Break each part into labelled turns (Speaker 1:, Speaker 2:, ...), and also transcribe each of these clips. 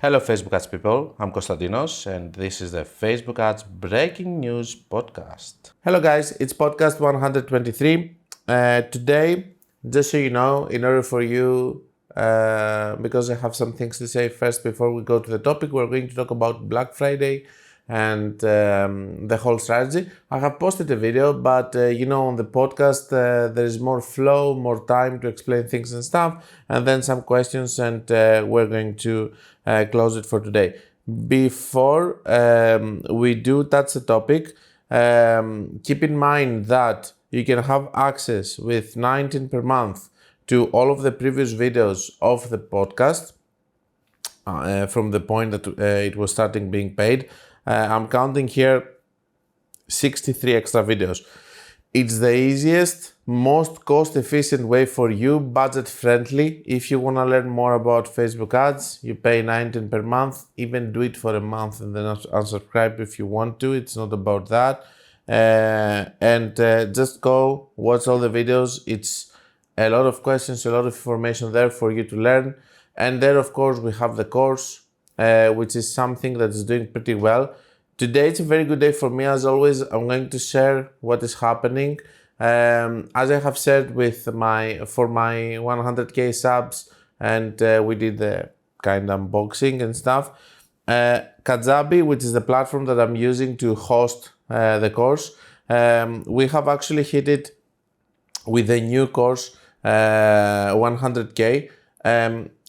Speaker 1: Hello Facebook ads people, I'm Konstantinos and this is the Facebook ads breaking news podcast. Hello guys, it's podcast 123. Today, just so you know, in order for you, because I have some things to say first before we go to the topic, we're going to talk about Black Friday and the whole strategy. I have posted a video, but on the podcast there is more flow, more time to explain things and stuff, and then some questions, and we're going to close it for today. Before we do touch the topic, keep in mind that you can have access with 19 per month to all of the previous videos of the podcast from the point that it was starting being paid. I'm counting here 63 extra videos. It's the easiest, most cost-efficient way for you, budget-friendly. If you want to learn more about Facebook ads, you pay 19 per month. Even do it for a month and then unsubscribe if you want to. It's not about that. Just go watch all the videos. It's a lot of questions, a lot of information there for you to learn. And there, of course, we have the course, which is something that is doing pretty well. Today, it's a very good day for me. As always, I'm going to share what is happening. As I have shared for my 100k subs, and we did the kind of unboxing and stuff. Kajabi, which is the platform that I'm using to host the course, we have actually hit it with the new course, 100k.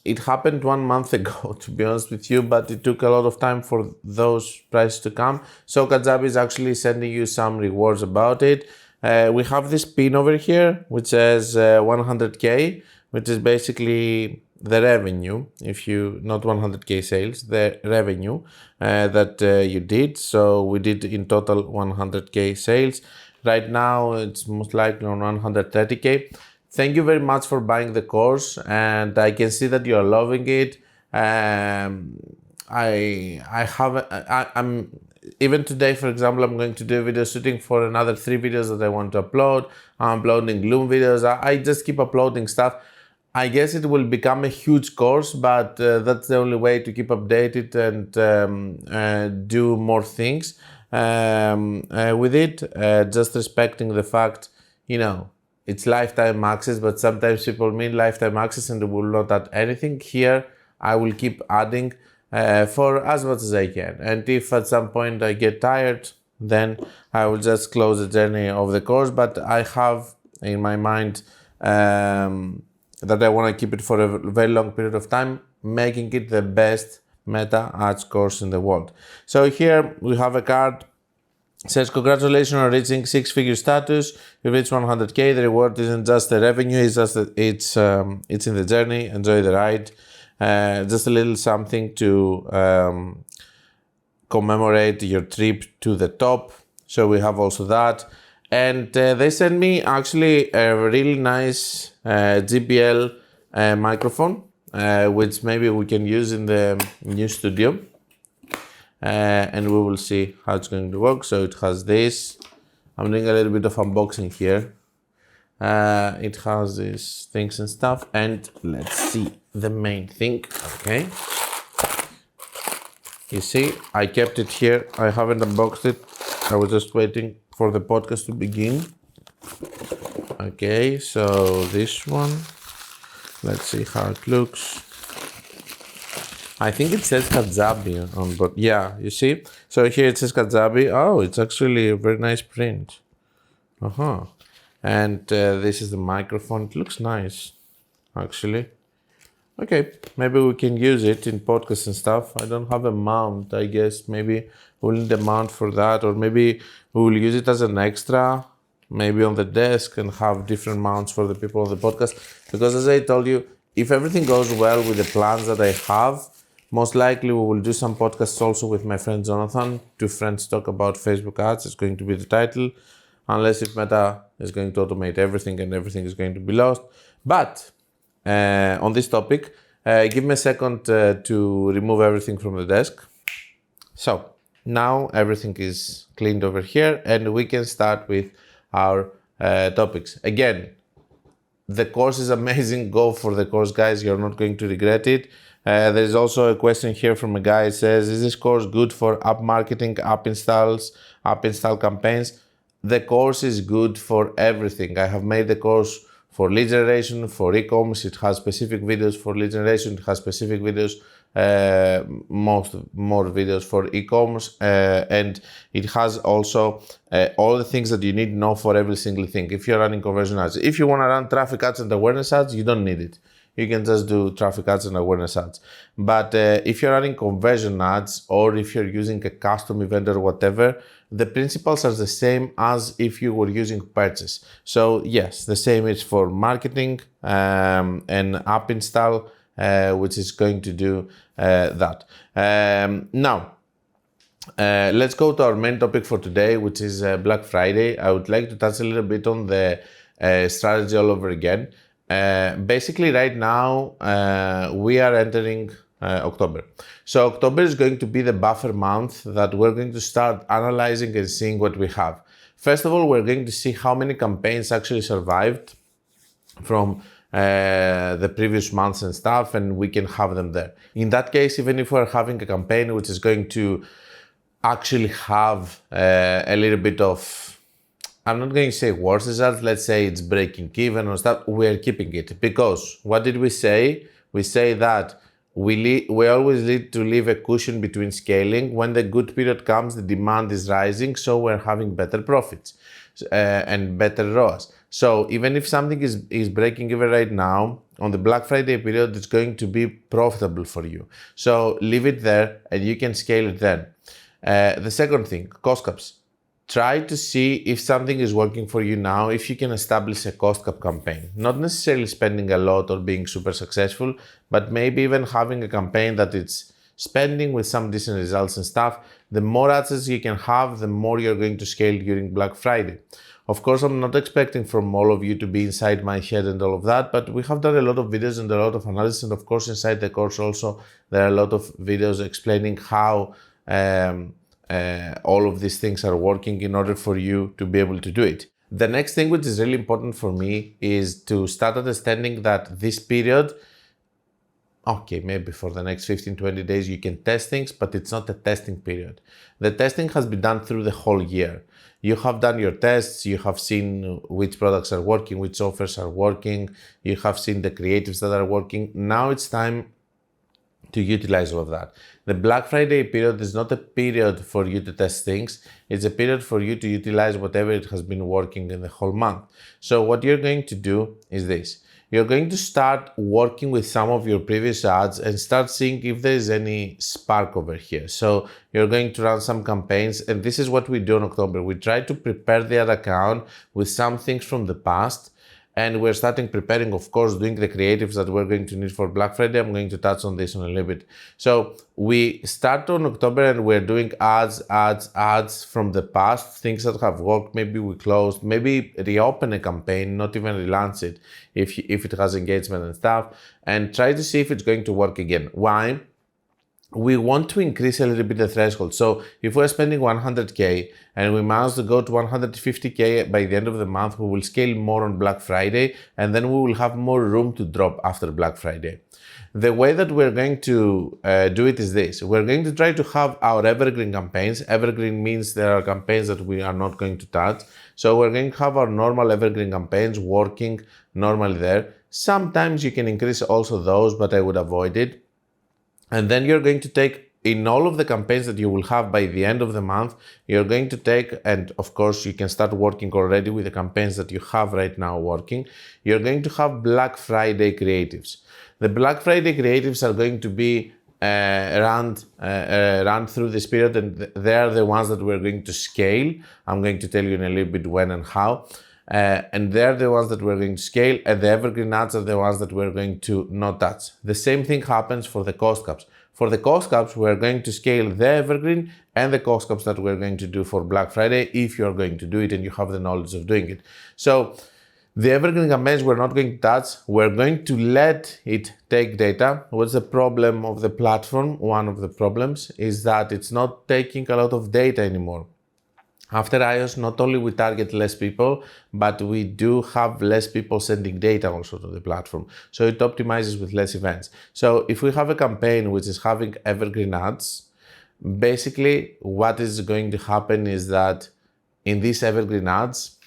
Speaker 1: It happened 1 month ago, to be honest with you, but it took a lot of time for those prices to come. So Kajabi is actually sending you some rewards about it. We have this pin over here, which says 100k, which is basically the revenue, not 100k sales, the revenue that you did. So we did in total 100k sales. Right now, it's most likely on 130k. Thank you very much for buying the course, and I can see that you are loving it. I'm even today, for example, I'm going to do a video shooting for another 3 videos that I want to upload. I'm uploading Gloom videos. I just keep uploading stuff. I guess it will become a huge course, but that's the only way to keep updated and do more things with it. Just respecting the fact, it's lifetime access, but sometimes people mean lifetime access and they will not add anything. Here, I will keep adding for as much as I can. And if at some point I get tired, then I will just close the journey of the course. But I have in my mind that I want to keep it for a very long period of time, making it the best meta ads course in the world. So here we have a card. It says, congratulations on reaching 6-figure status. You reached 100k. The reward isn't just the revenue, it's in the journey. Enjoy the ride. Just a little something to commemorate your trip to the top. So we have also that. And they sent me actually a really nice JBL microphone, which maybe we can use in the new studio. And we will see how it's going to work. So it has this. I'm doing a little bit of unboxing here. It has these things and stuff. And let's see the main thing. Okay. You see, I kept it here. I haven't unboxed it. I was just waiting for the podcast to begin. Okay, so this one. Let's see how it looks. I think it says Kajabi on board. Yeah, you see? So here it says Kajabi. Oh, it's actually a very nice print. And this is the microphone. It looks nice, actually. Okay, maybe we can use it in podcasts and stuff. I don't have a mount, I guess. Maybe we'll need a mount for that. Or maybe we will use it as an extra, maybe on the desk, and have different mounts for the people on the podcast. Because as I told you, if everything goes well with the plans that I have, most likely we will do some podcasts also with my friend Jonathan. 2 friends talk about Facebook ads. It's going to be the title. Unless if Meta is going to automate everything and everything is going to be lost. But on this topic, give me a second to remove everything from the desk. So now everything is cleaned over here and we can start with our topics. Again, The course is amazing. Go for the course, guys. You're not going to regret it. There's also a question here from a guy. It says, is this course good for app marketing, app installs, app install campaigns? The course is good for everything. I have made the course for lead generation, for e-commerce. It has specific videos for lead generation. It has specific videos, more videos for e-commerce, and it has also all the things that you need to know for every single thing. If you're running conversion ads, if you want to run traffic ads and awareness ads, you don't need it. You can just do traffic ads and awareness ads. But if you're running conversion ads, or if you're using a custom event or whatever, the principles are the same as if you were using purchase. So yes, the same is for marketing and app install, which is going to do that. Now, let's go to our main topic for today, which is Black Friday. I would like to touch a little bit on the strategy all over again. Basically, right now, we are entering October. So October is going to be the buffer month that we're going to start analyzing and seeing what we have. First of all, we're going to see how many campaigns actually survived from the previous months and stuff, and we can have them there. In that case, even if we're having a campaign which is going to actually have a little bit of, I'm not going to say worse results, let's say it's breaking even or stuff, we're keeping it. Because what did we say? We say that we always need to leave a cushion between scaling. When the good period comes, the demand is rising, so we're having better profits and better ROAS. So even if something is breaking even right now, on the Black Friday period, it's going to be profitable for you. So leave it there and you can scale it then. The second thing, cost caps. Try to see if something is working for you now, if you can establish a cost cap campaign. Not necessarily spending a lot or being super successful, but maybe even having a campaign that it's spending with some decent results and stuff. The more ads you can have, the more you're going to scale during Black Friday. Of course, I'm not expecting from all of you to be inside my head and all of that, but we have done a lot of videos and a lot of analysis. And of course, inside the course also, there are a lot of videos explaining how all of these things are working in order for you to be able to do it. The next thing which is really important for me is to start understanding that this period, okay, maybe for the next 15-20 days you can test things, but it's not a testing period. The testing has been done through the whole year. You have done your tests, you have seen which products are working, which offers are working, you have seen the creatives that are working. Now it's time to utilize all of that. The Black Friday period is not a period for you to test things. It's a period for you to utilize whatever it has been working in the whole month. So what you're going to do is this. You're going to start working with some of your previous ads and start seeing if there is any spark over here. So you're going to run some campaigns, and this is what we do in October. We try to prepare the ad account with some things from the past. And we're starting preparing, of course, doing the creatives that we're going to need for Black Friday. I'm going to touch on this in a little bit. So we start on October and we're doing ads from the past, things that have worked. Maybe we closed, maybe reopen a campaign, not even relaunch it if it has engagement and stuff, and try to see if it's going to work again. Why? We want to increase a little bit the threshold. So if we're spending 100K and we manage to go to 150K by the end of the month, we will scale more on Black Friday, and then we will have more room to drop after Black Friday. The way that we're going to do it is this. We're going to try to have our evergreen campaigns. Evergreen means there are campaigns that we are not going to touch. So we're going to have our normal evergreen campaigns working normally there. Sometimes you can increase also those, but I would avoid it. And then you're going to take, in all of the campaigns that you will have by the end of the month, you're going to take, and of course you can start working already with the campaigns that you have right now working, you're going to have Black Friday creatives. The Black Friday creatives are going to be run through this period, and they are the ones that we're going to scale. I'm going to tell you in a little bit when and how. And they're the ones that we're going to scale, and the evergreen ads are the ones that we're going to not touch. The same thing happens for the cost caps. For the cost caps, we're going to scale the evergreen and the cost caps that we're going to do for Black Friday if you're going to do it and you have the knowledge of doing it. So the evergreen campaigns we're not going to touch. We're going to let it take data. What's the problem of the platform? One of the problems is that it's not taking a lot of data anymore. After iOS, not only we target less people, but we do have less people sending data also to the platform. So it optimizes with less events. So if we have a campaign which is having evergreen ads, basically what is going to happen is that in these evergreen ads,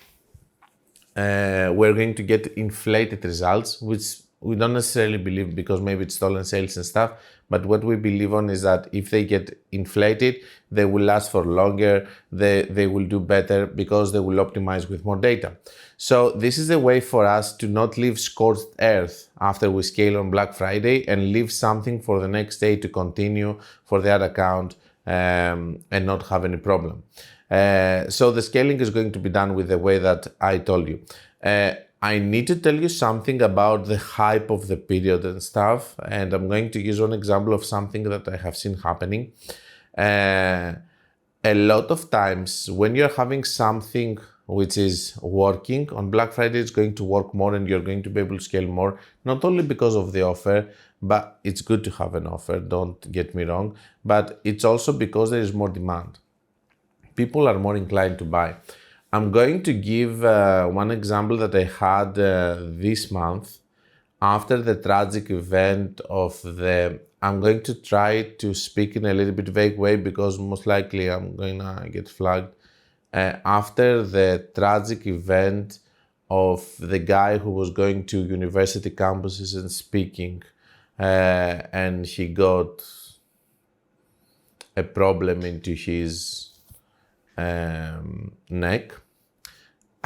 Speaker 1: we're going to get inflated results, which we don't necessarily believe because maybe it's stolen sales and stuff. But what we believe on is that if they get inflated, they will last for longer, they will do better because they will optimize with more data. So this is a way for us to not leave scorched earth after we scale on Black Friday and leave something for the next day to continue for the ad account and not have any problem. So the scaling is going to be done with the way that I told you. I need to tell you something about the hype of the period and stuff, and I'm going to use one example of something that I have seen happening. A lot of times when you're having something which is working, on Black Friday it's going to work more and you're going to be able to scale more, not only because of the offer, but it's good to have an offer, don't get me wrong, but it's also because there is more demand. People are more inclined to buy. I'm going to give one example that I had this month after the tragic event of I'm going to try to speak in a little bit vague way because most likely I'm going to get flagged. After the tragic event of the guy who was going to university campuses and speaking and he got a problem into his neck.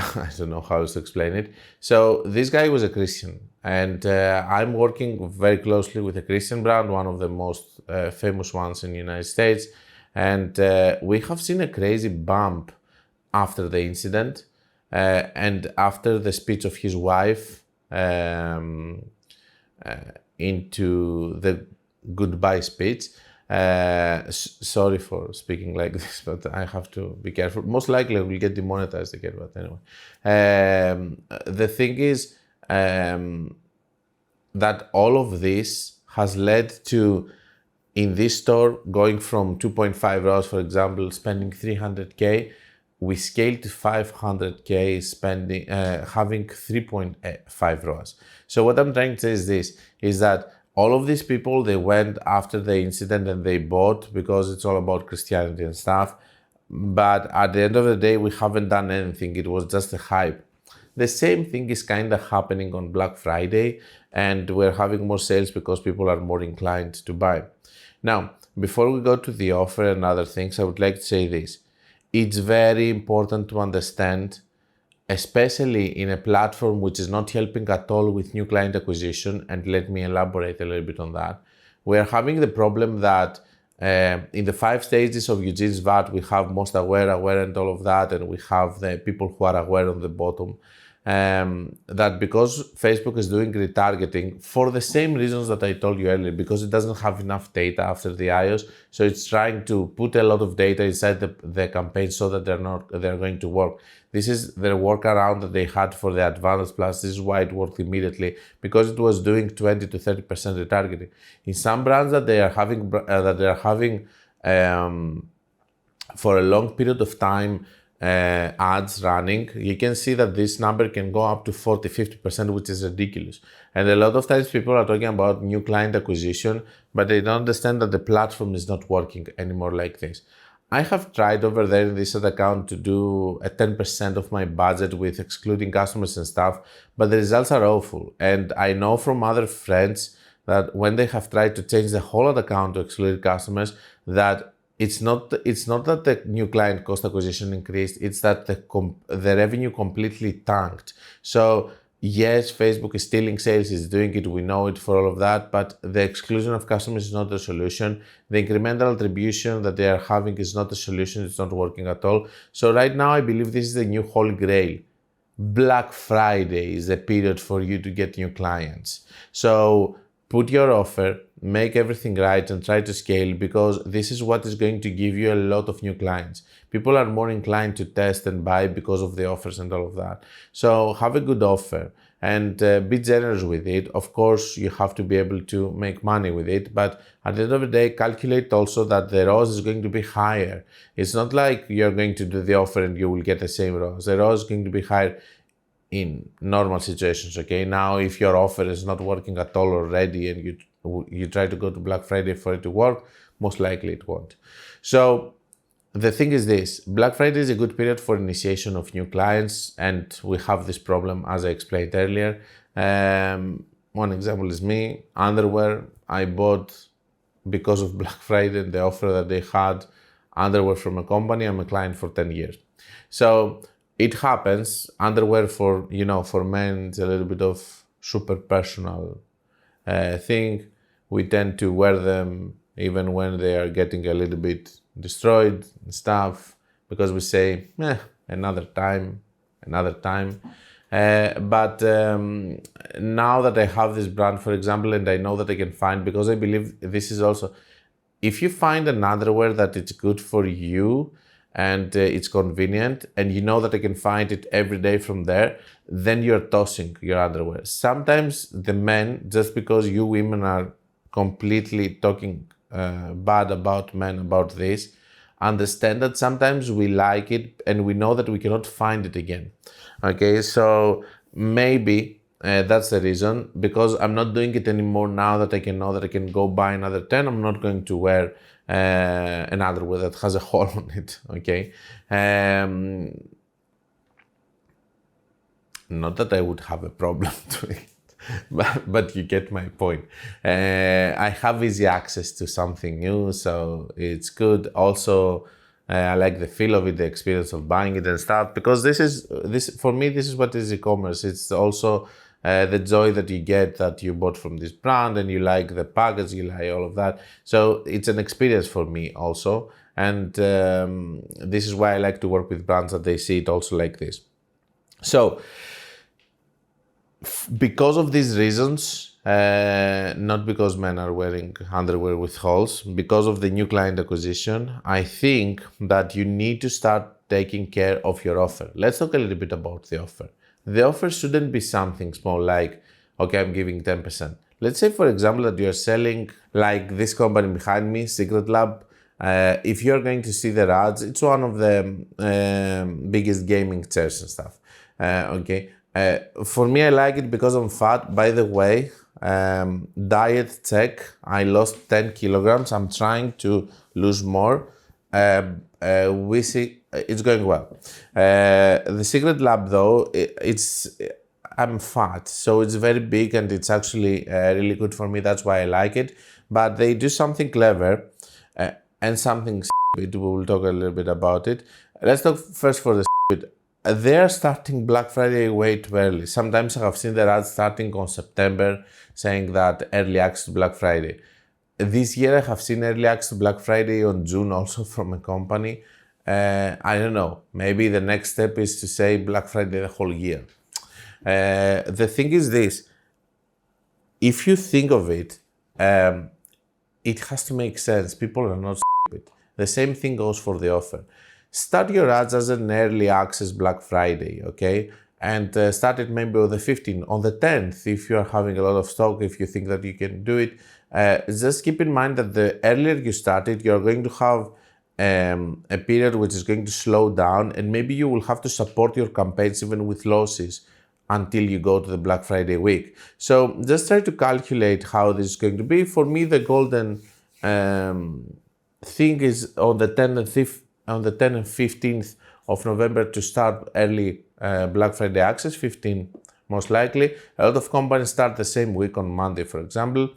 Speaker 1: I don't know how to explain it. So this guy was a Christian and I'm working very closely with a Christian brand, one of the most famous ones in the United States. And we have seen a crazy bump after the incident and after the speech of his wife into the goodbye speech. Sorry for speaking like this, but I have to be careful. Most likely I will get demonetized again, but anyway. The thing is that all of this has led to, in this store, going from 2.5 ROAS, for example, spending 300K, we scaled to 500K spending, having 3.5 ROAS. So what I'm trying to say is this, is that all of these people, they went after the incident and they bought because it's all about Christianity and stuff. But at the end of the day, we haven't done anything. It was just a hype. The same thing is kind of happening on Black Friday and we're having more sales because people are more inclined to buy. Now, before we go to the offer and other things, I would like to say this. It's very important to understand, especially in a platform which is not helping at all with new client acquisition, and let me elaborate a little bit on that. We are having the problem that in the 5 stages of Eugene's VAT, we have most aware, and all of that, and we have the people who are aware on the bottom. That because Facebook is doing retargeting for the same reasons that I told you earlier, because it doesn't have enough data after the iOS, so it's trying to put a lot of data inside the campaign so that they're going to work. This is the workaround that they had for the Advanced Plus. This is why it worked immediately, because it was doing 20 to 30% retargeting. In some brands that they are having for a long period of time ads running, you can see that this number can go up to 40-50%, which is ridiculous. And a lot of times people are talking about new client acquisition, but they don't understand that the platform is not working anymore like this. I have tried over there in this ad account to do a 10% of my budget with excluding customers and stuff, but the results are awful. And I know from other friends that when they have tried to change the whole ad account to exclude customers, that it's not that the new client cost acquisition increased, it's that the revenue completely tanked. So yes, Facebook is stealing sales, is doing it, we know it for all of that, but the exclusion of customers is not the solution. The incremental attribution that they are having is not the solution, it's not working at all. So right now I believe this is the new holy grail. Black Friday is the period for you to get new clients. So put your offer, make everything right and try to scale, because this is what is going to give you a lot of new clients. People are more inclined to test and buy because of the offers and all of that. So have a good offer, and be generous with it. Of course, you have to be able to make money with it, but at the end of the day, calculate also that the ROAS is going to be higher. It's not like you're going to do the offer and you will get the same ROAS. The ROAS is going to be higher in normal situations, okay? Now, if your offer is not working at all already and you try to go to Black Friday for it to work, most likely it won't. So the thing is this, Black Friday is a good period for initiation of new clients, and we have this problem as I explained earlier. One example is me, underwear. I bought, because of Black Friday and the offer that they had, underwear from a company. I'm a client for 10 years. So it happens. Underwear for men, it's a little bit of super personal thing. We tend to wear them even when they are getting a little bit destroyed and stuff, because we say, another time. But now that I have this brand, for example, and I know that I can find, because I believe this is also, if you find an underwear that it's good for you and it's convenient, and you know that I can find it every day from there, then you're tossing your underwear. Sometimes the men, just because you women are completely talking bad about men about this, understand that sometimes we like it and we know that we cannot find it again. Okay, so maybe that's the reason, because I'm not doing it anymore. Now that I can know that I can go buy another 10, I'm not going to wear an underwear that has a hole on it, okay? Not that I would have a problem to it, but you get my point. I have easy access to something new, so it's good. Also, I like the feel of it, the experience of buying it and stuff, because this for me, this is what is e-commerce. It's also the joy that you get that you bought from this brand and you like the package, you like all of that. So it's an experience for me also. And this is why I like to work with brands that they see it also like this. So because of these reasons, not because men are wearing underwear with holes, because of the new client acquisition, I think that you need to start taking care of your offer. Let's talk a little bit about the offer. The offer shouldn't be something small like, okay, I'm giving 10%. Let's say, for example, that you're selling like this company behind me, Secret Lab. If you're going to see their ads, it's one of the biggest gaming chairs and stuff. Okay. For me, I like it because I'm fat. By the way, diet check, I lost 10 kilograms. I'm trying to lose more. We see it's going well. The Secret Lab though, I'm fat, so it's very big and it's actually really good for me. That's why I like it. But they do something clever and something stupid. We will talk a little bit about it. Let's talk first for the stupid. They're starting Black Friday way too early. Sometimes I have seen their ads starting on September saying that early access to Black Friday. This year I have seen early access to Black Friday on June also from a company. I don't know, maybe the next step is to say Black Friday the whole year. The thing is this, if you think of it, it has to make sense. People are not stupid. The same thing goes for the offer. Start your ads as an early access Black Friday, okay? And start it maybe on the 15th, on the 10th, if you're having a lot of stock, if you think that you can do it. Just keep in mind that the earlier you start it, you're going to have a period which is going to slow down, and maybe you will have to support your campaigns even with losses until you go to the Black Friday week. So just try to calculate how this is going to be. For me, the golden thing is on the 10th and 15th of November to start early Black Friday access, 15 most likely. A lot of companies start the same week on Monday, for example,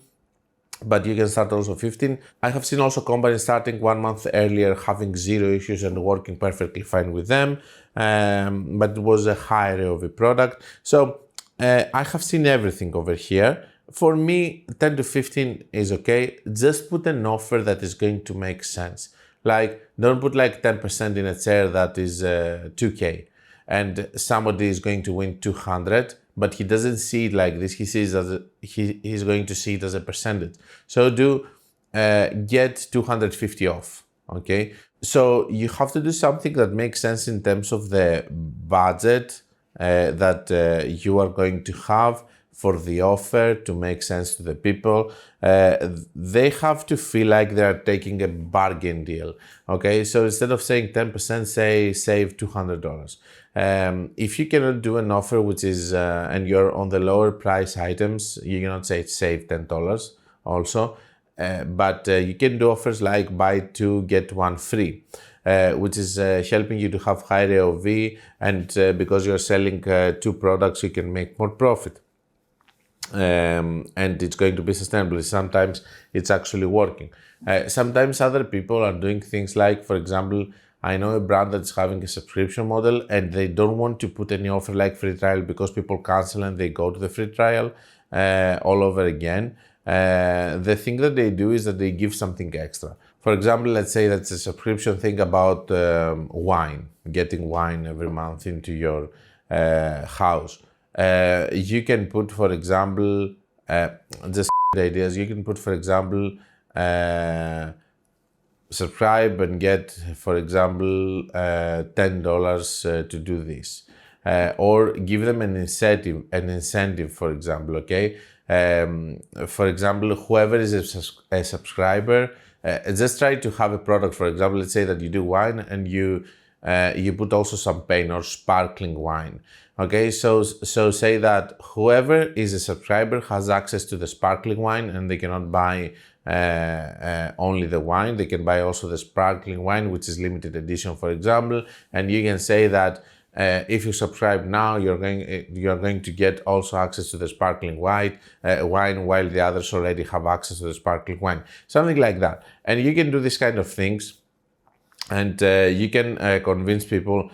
Speaker 1: but you can start also 15. I have seen also companies starting 1 month earlier, having zero issues and working perfectly fine with them, but it was a high AOV product. So I have seen everything over here. For me, 10 to 15 is okay. Just put an offer that is going to make sense. Like, don't put like 10% in a chair that is 2K and somebody is going to win 200, but he doesn't see it like this. He sees he's going to see it as a percentage. So do get 250 off, okay? So you have to do something that makes sense in terms of the budget that you are going to have for the offer to make sense to the people. They have to feel like they are taking a bargain deal. Okay, so instead of saying 10%, say save $200. If you cannot do an offer which is and you're on the lower price items, you cannot say save $10 also. But you can do offers like buy two get one free, which is helping you to have higher AOV, and because you're selling two products, you can make more profit. And it's going to be sustainable. Sometimes it's actually working. Sometimes other people are doing things like, for example, I know a brand that's having a subscription model and they don't want to put any offer like free trial because people cancel and they go to the free trial all over again. The thing that they do is that they give something extra. For example, let's say that's a subscription thing about wine, getting wine every month into your house. You can put, for example, just ideas. You can put, for example, subscribe and get, for example, $10 to do this, or give them an incentive, for example. Okay, for example, whoever is a subscriber, just try to have a product. For example, let's say that you do wine and you put also champagne or sparkling wine. Okay, so say that whoever is a subscriber has access to the sparkling wine and they cannot buy only the wine. They can buy also the sparkling wine, which is limited edition, for example. And you can say that if you subscribe now, you're going to get also access to the sparkling wine, while the others already have access to the sparkling wine. Something like that. And you can do this kind of things, and you can convince people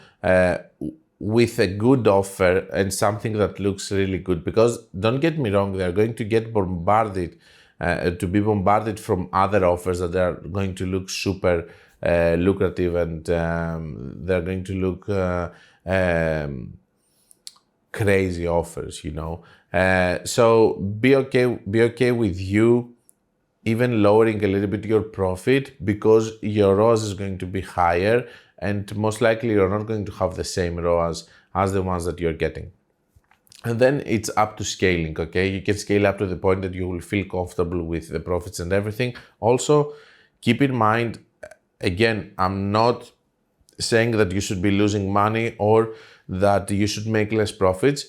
Speaker 1: with a good offer and something that looks really good. Because don't get me wrong, they're going to get bombarded, to be bombarded from other offers that are going to look super lucrative, and they're going to look crazy offers, you know. So be okay with you even lowering a little bit your profit, because your ROAS is going to be higher, and most likely you're not going to have the same ROAS as the ones that you're getting. And then it's up to scaling, okay? You can scale up to the point that you will feel comfortable with the profits and everything. Also, keep in mind, again, I'm not saying that you should be losing money or that you should make less profits.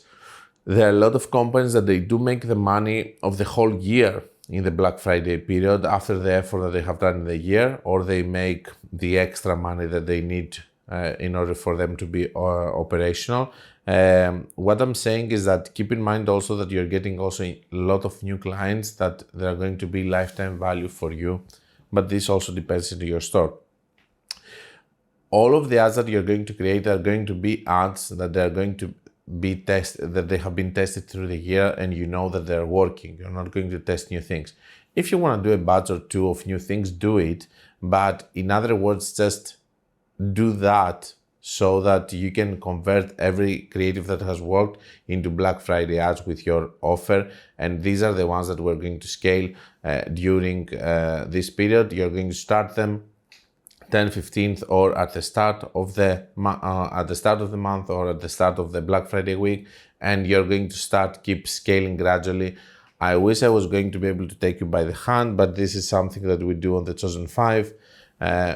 Speaker 1: There are a lot of companies that they do make the money of the whole year in the Black Friday period after the effort that they have done in the year, or they make the extra money that they need in order for them to be operational. What I'm saying is that keep in mind also that you're getting also a lot of new clients that they are going to be lifetime value for you, but this also depends on your store. All of the ads that you're going to create are going to be ads that they are going to be tested, that they have been tested through the year, and you know that they're working. You're not going to test new things. If you want to do a batch or two of new things, do it. But in other words, just do that so that you can convert every creative that has worked into Black Friday ads with your offer. And these are the ones that we're going to scale during this period. You're going to start them 10th, 15th, or at the start of the month, or at the start of the Black Friday week, and you're going to keep scaling gradually. I wish I was going to be able to take you by the hand, but this is something that we do on the Chosen 5,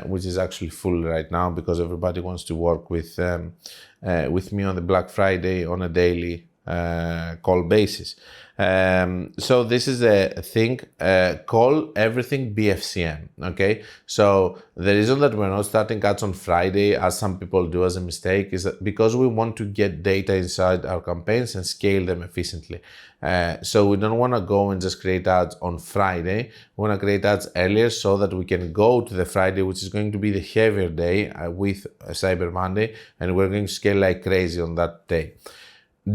Speaker 1: which is actually full right now because everybody wants to work with me on the Black Friday on a daily call basis. So this is a thing, call everything BFCM, okay? So the reason that we're not starting ads on Friday, as some people do as a mistake, is that because we want to get data inside our campaigns and scale them efficiently. So we don't want to go and just create ads on Friday. We want to create ads earlier so that we can go to the Friday, which is going to be the heavier day with Cyber Monday, and we're going to scale like crazy on that day.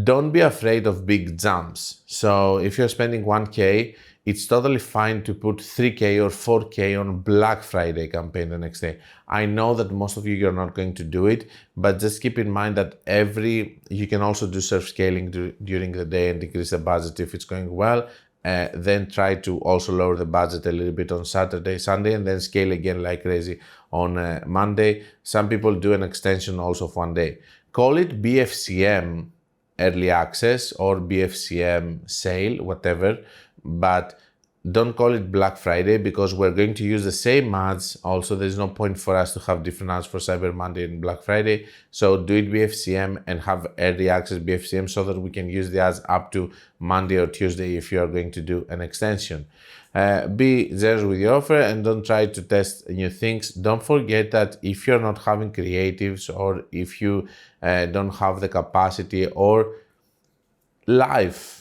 Speaker 1: Don't be afraid of big jumps. So if you're spending 1K, it's totally fine to put 3K or 4K on Black Friday campaign the next day. I know that most of you are not going to do it, but just keep in mind that you can also do self-scaling during the day and increase the budget if it's going well. Then try to also lower the budget a little bit on Saturday, Sunday, and then scale again like crazy on Monday. Some people do an extension also of one day. Call it BFCM early access or BFCM sale, whatever, but don't call it Black Friday because we're going to use the same ads. Also, there's no point for us to have different ads for Cyber Monday and Black Friday. So do it BFCM and have early access BFCM so that we can use the ads up to Monday or Tuesday if you are going to do an extension. Be generous with your offer and don't try to test new things. Don't forget that if you're not having creatives or if you don't have the capacity or life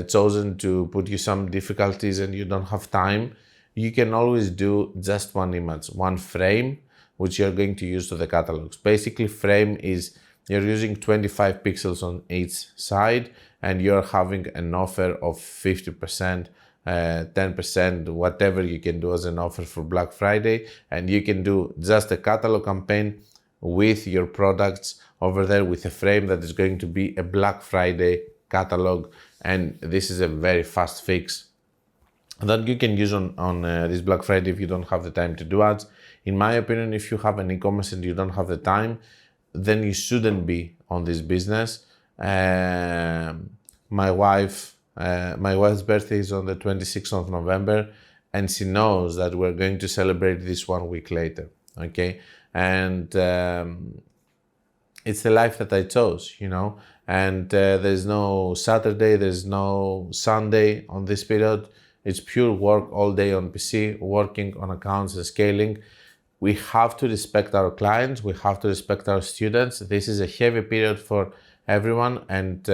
Speaker 1: chosen to put you some difficulties and you don't have time, you can always do just one image, one frame, which you're going to use to the catalogs. Basically, frame is you're using 25 pixels on each side and you're having an offer of 50%, 10%, whatever you can do as an offer for Black Friday. And you can do just a catalog campaign with your products over there with a frame that is going to be a Black Friday catalog. And this is a very fast fix that you can use on this Black Friday if you don't have the time to do ads. In my opinion, if you have an e-commerce and you don't have the time, then you shouldn't be on this business. My wife's birthday is on the 26th of November, and she knows that we're going to celebrate this 1 week later, okay? And it's the life that I chose, you know? And there's no Saturday, there's no Sunday on this period. It's pure work all day on PC, working on accounts and scaling. We have to respect our clients, we have to respect our students. This is a heavy period for everyone, and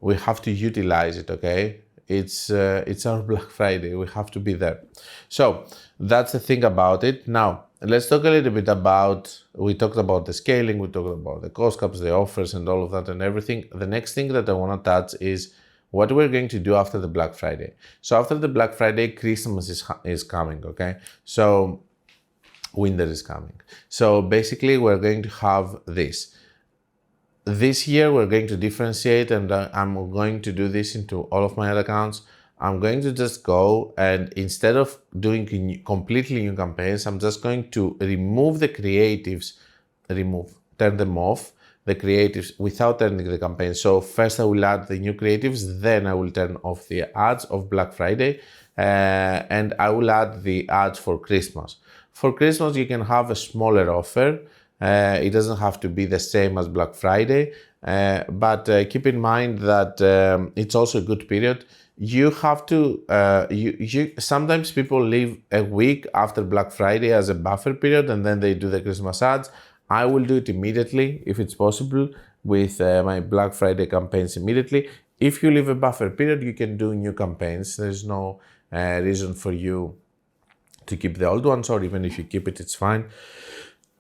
Speaker 1: we have to utilize it, okay? It's our Black Friday, we have to be there. So that's the thing about it. Now, let's talk a little bit about, we talked about the scaling, we talked about the cost caps, the offers and all of that and everything. The next thing that I want to touch is what we're going to do after the Black Friday. So after the Black Friday, Christmas is coming, okay? So winter is coming. So basically we're going to have this. This year we're going to differentiate, and I'm going to do this into all of my other accounts. I'm going to just go and instead of doing completely new campaigns, I'm just going to remove the creatives, turn them off, the creatives without turning the campaign. So first I will add the new creatives, then I will turn off the ads of Black Friday, and I will add the ads for Christmas. For Christmas, you can have a smaller offer. It doesn't have to be the same as Black Friday, but keep in mind that it's also a good period. You have to, sometimes people leave a week after Black Friday as a buffer period and then they do the Christmas ads. I will do it immediately if it's possible with my Black Friday campaigns immediately. If you leave a buffer period, you can do new campaigns. There's no reason for you to keep the old ones, or even if you keep it, it's fine.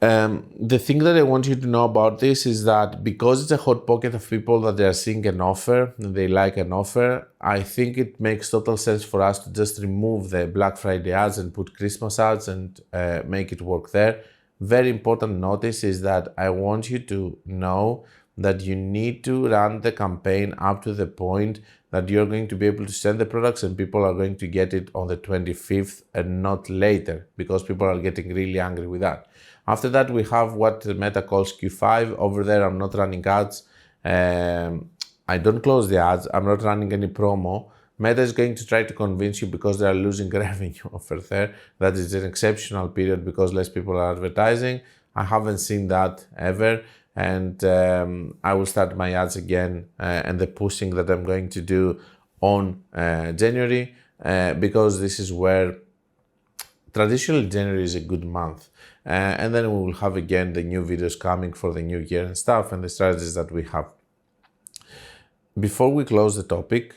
Speaker 1: The thing that I want you to know about this is that because it's a hot pocket of people that they are seeing an offer, and they like an offer, I think it makes total sense for us to just remove the Black Friday ads and put Christmas ads and make it work there. Very important notice is that I want you to know that you need to run the campaign up to the point that you're going to be able to send the products and people are going to get it on the 25th and not later, because people are getting really angry with that. After that, we have what Meta calls Q5. Over there, I'm not running ads. I don't close the ads. I'm not running any promo. Meta is going to try to convince you because they are losing revenue over there. That is an exceptional period because less people are advertising. I haven't seen that ever. And I will start my ads again and the pushing that I'm going to do on January because this is where traditionally January is a good month. And then we will have again the new videos coming for the new year and stuff and the strategies that we have. Before we close the topic,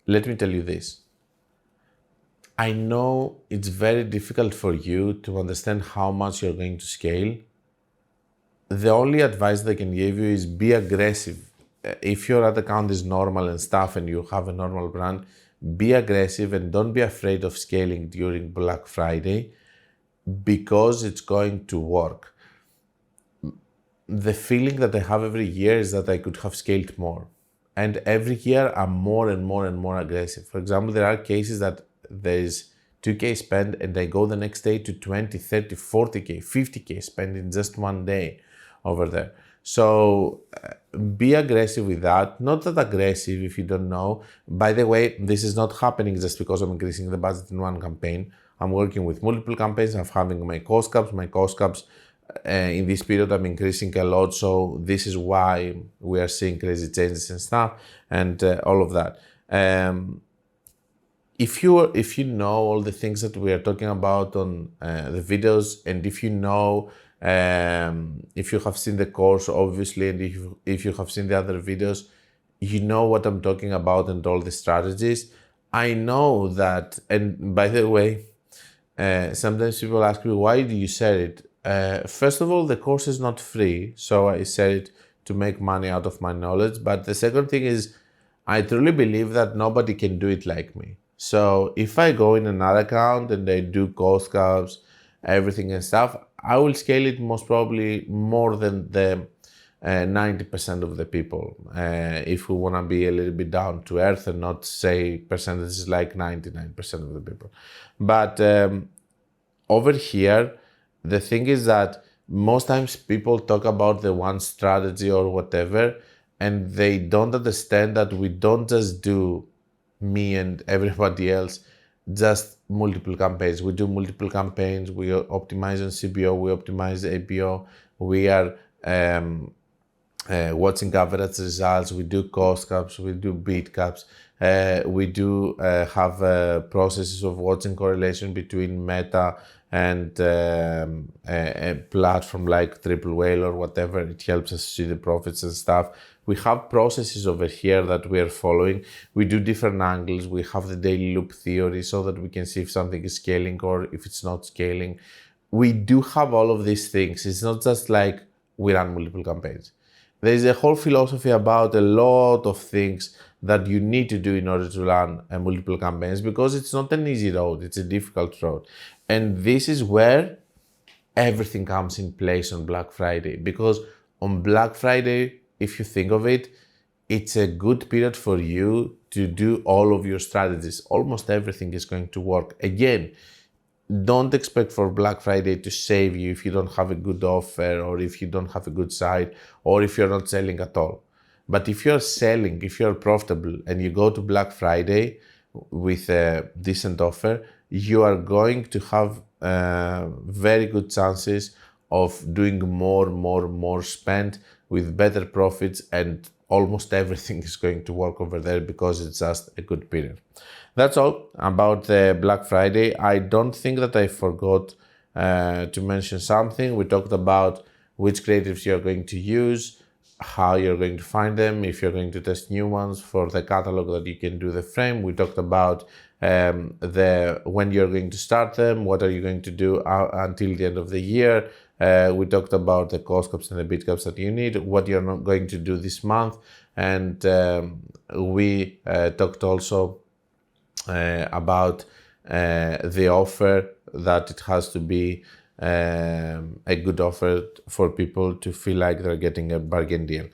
Speaker 1: let me tell you this. I know it's very difficult for you to understand how much you're going to scale. The only advice that I can give you is be aggressive. If your ad account is normal and stuff and you have a normal brand, be aggressive and don't be afraid of scaling during Black Friday because it's going to work. The feeling that I have every year is that I could have scaled more. And every year I'm more and more and more aggressive. For example, there are cases that there is 2K spend and I go the next day to 20, 30, 40K, 50K spend in just one day over there. So be aggressive with that. Not that aggressive if you don't know. By the way, this is not happening just because I'm increasing the budget in one campaign. I'm working with multiple campaigns. I'm having my cost caps. My cost caps in this period I'm increasing a lot. So this is why we are seeing crazy changes and stuff and all of that. If you know all the things that we are talking about on the videos, and if you know, if you have seen the course, obviously, and if you have seen the other videos, you know what I'm talking about and all the strategies. I know that, and by the way, sometimes people ask me, why do you share it? First of all, the course is not free, so I share it to make money out of my knowledge. But the second thing is, I truly believe that nobody can do it like me. So if I go in another account and I do cost caps, everything and stuff, I will scale it most probably more than the 90% of the people. If we want to be a little bit down to earth and not say percentages like 99% of the people. But over here, the thing is that most times people talk about the one strategy or whatever, and they don't understand that we don't just do, me and everybody else, just multiple campaigns. We do multiple campaigns. We optimize on CBO. We optimize ABO. We are watching average results. We do cost caps. We do beat caps. We do have processes of watching correlation between Meta and a platform like Triple Whale or whatever. It helps us see the profits and stuff. We have processes over here that we are following. We do different angles. We have the daily loop theory so that we can see if something is scaling or if it's not scaling. We do have all of these things. It's not just like we run multiple campaigns. There's a whole philosophy about a lot of things that you need to do in order to run multiple campaigns, because it's not an easy road. It's a difficult road. And this is where everything comes in place on Black Friday, because on Black Friday, if you think of it, it's a good period for you to do all of your strategies. Almost everything is going to work. Again, don't expect for Black Friday to save you if you don't have a good offer, or if you don't have a good site, or if you're not selling at all. But if you're selling, if you're profitable, and you go to Black Friday with a decent offer, you are going to have very good chances of doing more spend with better profits, and almost everything is going to work over there because it's just a good period. That's all about the Black Friday. I don't think that I forgot to mention something. We talked about which creatives you're going to use, how you're going to find them, if you're going to test new ones for the catalog that you can do the frame. We talked about when you're going to start them, what are you going to do until the end of the year. We talked about the cost caps and the beat caps that you need, what you're not going to do this month. And we talked also about the offer, that it has to be a good offer for people to feel like they're getting a bargain deal.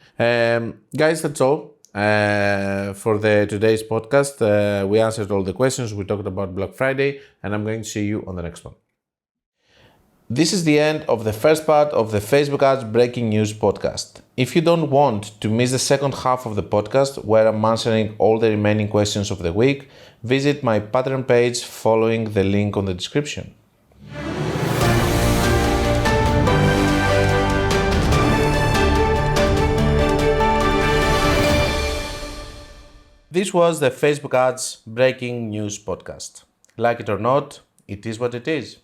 Speaker 1: Guys, that's all for today's podcast. We answered all the questions. We talked about Black Friday, and I'm going to see you on the next one. This is the end of the first part of the Facebook Ads Breaking News podcast. If you don't want to miss the second half of the podcast, where I'm answering all the remaining questions of the week, visit my Patreon page following the link on the description. This was the Facebook Ads Breaking News podcast. Like it or not, it is what it is.